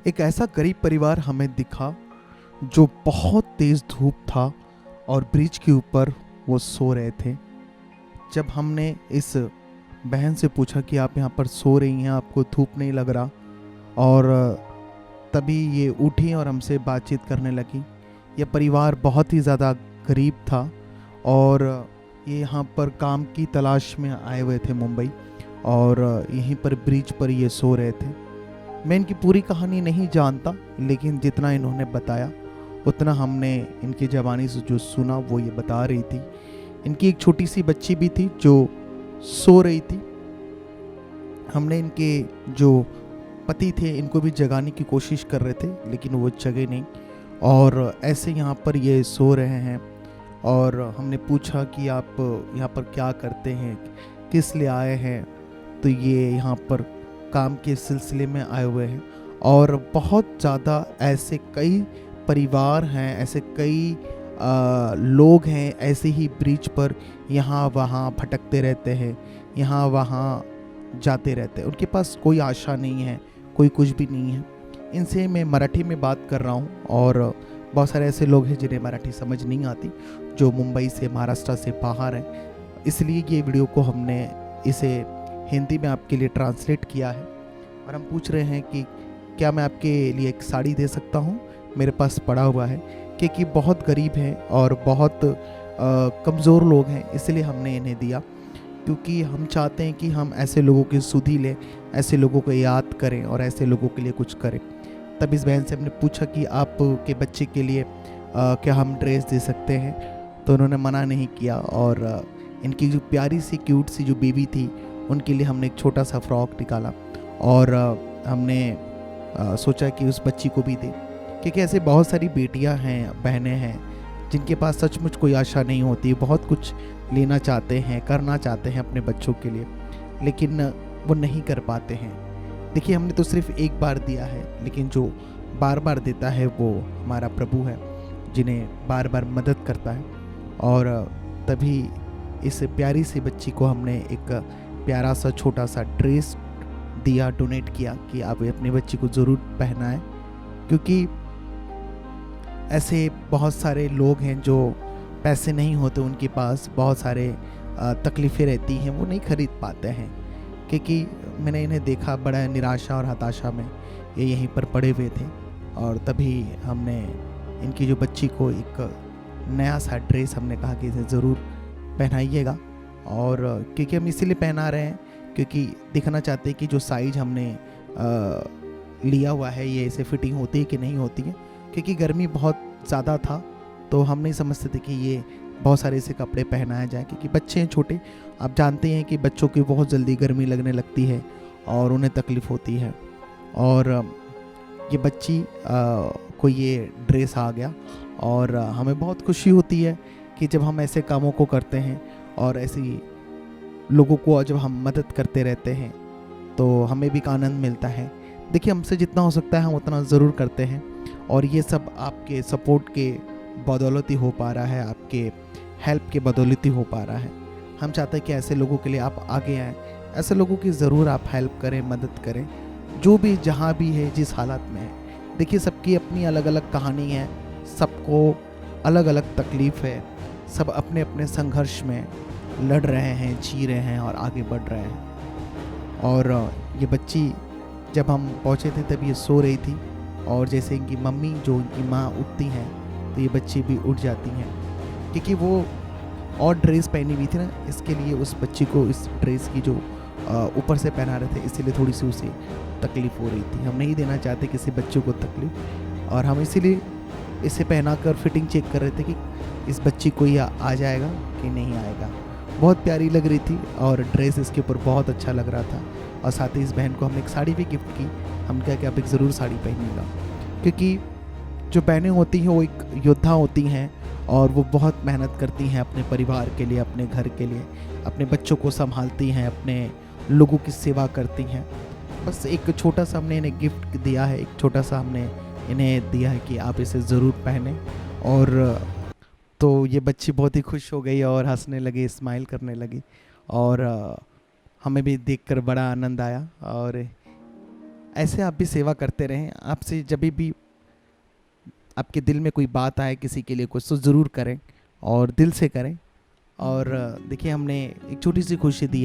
एक ऐसा गरीब परिवार हमें दिखा जो बहुत तेज़ धूप था और ब्रिज के ऊपर वो सो रहे थे। जब हमने इस बहन से पूछा कि आप यहाँ पर सो रही हैं, आपको धूप नहीं लग रहा, और तभी ये उठी और हमसे बातचीत करने लगी। यह परिवार बहुत ही ज़्यादा गरीब था और ये यहाँ पर काम की तलाश में आए हुए थे मुंबई, और यहीं पर ब्रिज पर ये सो रहे थे। मैं इनकी पूरी कहानी नहीं जानता, लेकिन जितना इन्होंने बताया उतना हमने इनकी ज़बानी से जो सुना वो ये बता रही थी। इनकी एक छोटी सी बच्ची भी थी जो सो रही थी। हमने इनके जो पति थे इनको भी जगाने की कोशिश कर रहे थे, लेकिन वो जगे नहीं और ऐसे यहाँ पर ये सो रहे हैं। और हमने पूछा कि आप यहाँ पर क्या करते हैं, किस लिए आए हैं, तो ये यहाँ पर काम के सिलसिले में आए हुए हैं। और बहुत ज़्यादा ऐसे कई परिवार हैं, ऐसे कई लोग हैं ऐसे ही ब्रिज पर यहाँ वहाँ भटकते रहते हैं, यहाँ वहाँ जाते रहते हैं। उनके पास कोई आशा नहीं है, कोई कुछ भी नहीं है। इनसे मैं मराठी में बात कर रहा हूँ, और बहुत सारे ऐसे लोग हैं जिन्हें मराठी समझ नहीं आती, जो मुंबई से, महाराष्ट्र से बाहर हैं। इसलिए ये वीडियो को हमने इसे हिंदी में आपके लिए ट्रांसलेट किया है। और हम पूछ रहे हैं कि क्या मैं आपके लिए एक साड़ी दे सकता हूँ, मेरे पास पड़ा हुआ है, क्योंकि बहुत गरीब हैं और बहुत कमज़ोर लोग हैं, इसलिए हमने इन्हें दिया। क्योंकि हम चाहते हैं कि हम ऐसे लोगों की सुधि लें, ऐसे लोगों को याद करें और ऐसे लोगों के लिए कुछ करें। तब इस बहन से हमने पूछा कि आप के बच्चे के लिए क्या हम ड्रेस दे सकते हैं, तो उन्होंने मना नहीं किया। और इनकी जो प्यारी सी क्यूट सी जो बेबी थी उनके लिए हमने एक छोटा सा फ्रॉक निकाला, और हमने सोचा कि उस बच्ची को भी दें, क्योंकि ऐसे बहुत सारी बेटियां हैं, बहनें हैं जिनके पास सचमुच कोई आशा नहीं होती, बहुत कुछ लेना चाहते हैं, करना चाहते हैं अपने बच्चों के लिए, लेकिन वो नहीं कर पाते हैं। देखिए, हमने तो सिर्फ एक बार दिया है, लेकिन जो बार बार देता है वो हमारा प्रभु है, जिन्हें बार बार मदद करता है। और तभी इस प्यारी सी बच्ची को हमने एक प्यारा सा छोटा सा ड्रेस दिया, डोनेट किया कि आप अपनी बच्ची को ज़रूर पहनाएं। क्योंकि ऐसे बहुत सारे लोग हैं जो पैसे नहीं होते उनके पास, बहुत सारे तकलीफ़ें रहती हैं, वो नहीं खरीद पाते हैं। क्योंकि मैंने इन्हें देखा बड़ा निराशा और हताशा में ये यहीं पर पड़े हुए थे, और तभी हमने इनकी जो बच्ची को एक नया सा ड्रेस हमने कहा कि इसे ज़रूर पहनाइएगा। और क्योंकि हम इसीलिए पहना रहे हैं क्योंकि दिखाना चाहते हैं कि जो साइज हमने लिया हुआ है ये इसे फिटिंग होती है कि नहीं होती है। क्योंकि गर्मी बहुत ज़्यादा था तो हम नहीं समझते थे कि ये बहुत सारे ऐसे कपड़े पहनाए जाएँ, क्योंकि बच्चे हैं छोटे। आप जानते हैं कि बच्चों की बहुत जल्दी गर्मी लगने लगती है और उन्हें तकलीफ़ होती है। और ये बच्ची को ये ड्रेस आ गया, और हमें बहुत खुशी होती है कि जब हम ऐसे कामों को करते हैं और ऐसी लोगों को जब हम मदद करते रहते हैं तो हमें भी एक आनंद मिलता है। देखिए, हमसे जितना हो सकता है हम उतना ज़रूर करते हैं, और ये सब आपके सपोर्ट के बदौलत ही हो पा रहा है, आपके हेल्प के बदौलत ही हो पा रहा है। हम चाहते हैं कि ऐसे लोगों के लिए आप आगे आएँ, ऐसे लोगों की ज़रूर आप हेल्प करें, मदद करें, जो भी जहाँ भी है, जिस हालत में है। देखिए, सबकी अपनी अलग अलग कहानी है, सबको अलग अलग तकलीफ़ है, सब अपने अपने संघर्ष में लड़ रहे हैं, जी रहे हैं और आगे बढ़ रहे हैं। और ये बच्ची जब हम पहुँचे थे तब ये सो रही थी, और जैसे इनकी मम्मी, जो इनकी माँ उठती हैं तो ये बच्ची भी उठ जाती हैं, क्योंकि वो और ड्रेस पहनी हुई थी ना, इसके लिए उस बच्ची को इस ड्रेस की जो ऊपर से पहना रहे थे, इसीलिए थोड़ी सी उसे तकलीफ़ हो रही थी। हम नहीं देना चाहते किसी बच्चों को तकलीफ़, और हम इसीलिए इसे पहना कर फिटिंग चेक कर रहे थे कि इस बच्ची को ये आ जाएगा कि नहीं आएगा। बहुत प्यारी लग रही थी और ड्रेस इसके ऊपर बहुत अच्छा लग रहा था। और साथ ही इस बहन को हमने एक साड़ी भी गिफ्ट की। हम कहा कि आप एक ज़रूर साड़ी पहनिएगा, क्योंकि जो बहनें होती हैं वो एक योद्धा होती हैं, और वो बहुत मेहनत करती हैं अपने परिवार के लिए, अपने घर के लिए, अपने बच्चों को संभालती हैं, अपने लोगों की सेवा करती हैं। बस एक छोटा सा हमने इन्हें गिफ्ट दिया है, एक छोटा सा हमने इन्हें दिया है कि आप इसे ज़रूर पहने। और तो ये बच्ची बहुत ही खुश हो गई और हंसने लगी, स्माइल करने लगी, और हमें भी देखकर बड़ा आनंद आया। और ऐसे आप भी सेवा करते रहें। आपसे जब भी आपके दिल में कोई बात आए किसी के लिए कुछ, तो ज़रूर करें और दिल से करें। और देखिए, हमने एक छोटी सी खुशी दी है